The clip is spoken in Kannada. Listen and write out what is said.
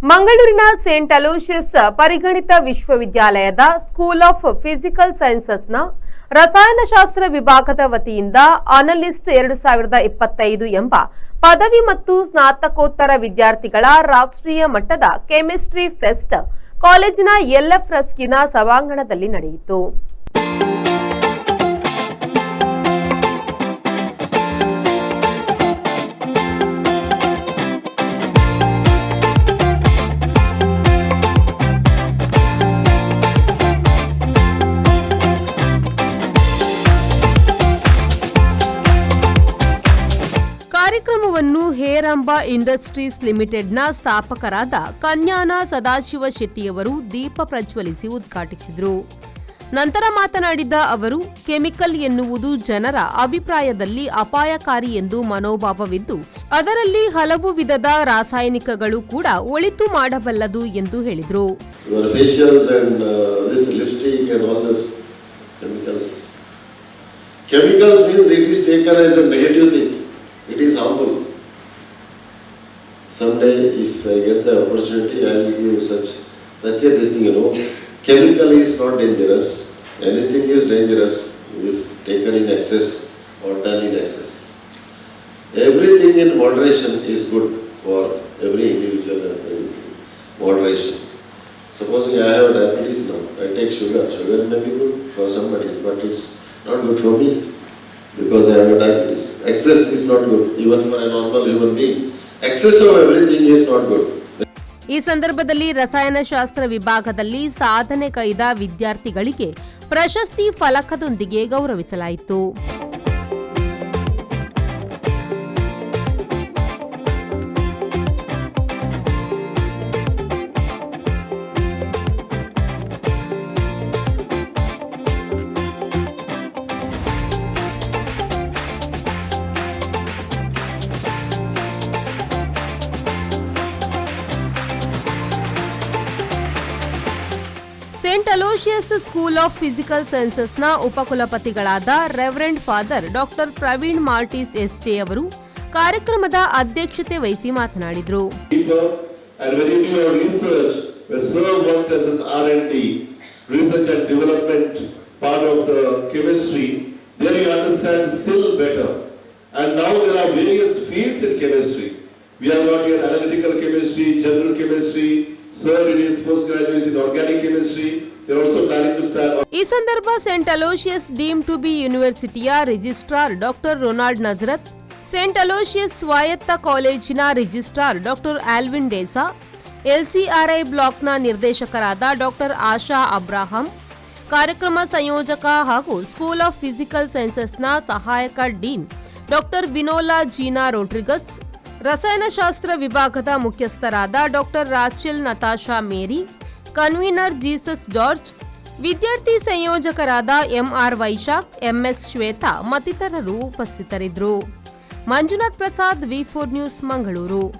ಮಂಗಳೂರಿನ ಸೇಂಟ್ ಅಲೋಷಿಯಸ್ ಪರಿಗಣಿತ ವಿಶ್ವವಿದ್ಯಾಲಯದ ಸ್ಕೂಲ್ ಆಫ್ ಫಿಸಿಕಲ್ ಸೈನ್ಸಸ್ನ ರಸಾಯನಶಾಸ್ತ್ರ ವಿಭಾಗದ ವತಿಯಿಂದ ಅನಲಿಸ್ಟ್ 2025 ಎಂಬ ಪದವಿ ಮತ್ತು ಸ್ನಾತಕೋತ್ತರ ವಿದ್ಯಾರ್ಥಿಗಳ ರಾಷ್ಟ್ರೀಯ ಮಟ್ಟದ ಕೆಮಿಸ್ಟ್ರಿ ಫೆಸ್ಟ್ ಕಾಲೇಜಿನ ಎಲ್ಎಫ್ ರಸ್ಕಿನ ಸಭಾಂಗಣದಲ್ಲಿ ನಡೆಯಿತು. ಕಾರ್ಯಕ್ರಮವನ್ನು ಹೇರಂಬ ಇಂಡಸ್ಟ್ರೀಸ್ ಲಿಮಿಟೆಡ್ನ ಸ್ಥಾಪಕರಾದ ಕನ್ಯಾನ ಸದಾಶಿವ ಶೆಟ್ಟಿಯವರು ದೀಪ ಪ್ರಜ್ವಲಿಸಿ ಉದ್ಘಾಟಿಸಿದರು. ನಂತರ ಮಾತನಾಡಿದ ಅವರು, ಕೆಮಿಕಲ್ ಎನ್ನುವುದು ಜನರ ಅಭಿಪ್ರಾಯದಲ್ಲಿ ಅಪಾಯಕಾರಿ ಎಂದು ಮನೋಭಾವವಿದ್ದು, ಅದರಲ್ಲಿ ಹಲವು ವಿಧದ ರಾಸಾಯನಿಕಗಳು ಕೂಡ ಒಳಿತು ಮಾಡಬಲ್ಲದು ಎಂದು ಹೇಳಿದರು. It is harmful. Someday, if I get the opportunity, I will give you such a this thing. Chemical is not dangerous. Anything is dangerous if taken in excess or done in excess. Everything in moderation is good for every individual. Moderation. Supposing I have diabetes now, I take sugar. Sugar may be good for somebody, but it's not good for me. Because I have diabetes. Excess is not good, even for a normal human being. Excess of everything is not good. ಈ ಸಂದರ್ಭದಲ್ಲಿ ರಸಾಯನಶಾಸ್ತ್ರ ವಿಭಾಗದಲ್ಲಿ ಸಾಧನೆ ಕೈದ ವಿದ್ಯಾರ್ಥಿಗಳಿಗೆ ಪ್ರಶಸ್ತಿ ಫಲಕದೊಂದಿಗೆ ಗೌರವಿಸಲಾಯಿತು. Saint Aloysius school of physical ಸೈನ್ಸಸ್ನ ಉಪಕುಲಪತಿಗಳಾದ reverend father doctor Praveen Martis SJ ಅವರು ಕಾರ್ಯಕ್ರಮದ ಅಧ್ಯಕ್ಷತೆ ವಹಿಸಿ ಮಾತನಾಡಿದರು. ಈ ಸಂದರ್ಭ Saint Aloysius deem to be ಯೂನಿವರ್ಸಿಟಿಯ registrar doctor Ronald Nazareth, Saint Aloysius ಸ್ವಾಯತ್ತ ಕಾಲೇಜಿನ registrar doctor Alwin D'Sa, LCRI ಬ್ಲಾಕ್ನ ನಿರ್ದೇಶಕರಾದ ಡಾಕ್ಟರ್ ಆಶಾ ಅಬ್ರಾಹಂ, ಕಾರ್ಯಕ್ರಮ ಸಂಯೋಜಕ ಹಾಗೂ ಸ್ಕೂಲ್ ಆಫ್ ಫಿಸಿಕಲ್ ಸೈನ್ಸಸ್ನ ಸಹಾಯಕ ಡೀನ್ ಡಾಕ್ಟರ್ ವಿನೋಲಾ ಜೀನಾ ರೋಡ್ರಿಗಸ್, ರಸಾಯನಶಾಸ್ತ್ರ ವಿಭಾಗದ ಮುಖ್ಯಸ್ಥರಾದ ಡಾಕ್ಟರ್ ರಾಚೆಲ್ ನತಾಶಾ ಮೇರಿ, ಕನ್ವೀನರ್ ಜೀಸಸ್ ಜಾರ್ಜ್, ವಿದ್ಯಾರ್ಥಿ ಸಂಯೋಜಕರಾದ ಎಂಆರ್ ವೈಶಾಖ್, ಎಂಎಸ್ ಶ್ವೇತಾ ಮತ್ತಿತರರು ಉಪಸ್ಥಿತರಿದ್ದರು. ಮಂಜುನಾಥ್ ಪ್ರಸಾದ್, ವಿ4 ನ್ಯೂಸ್, ಮಂಗಳೂರು.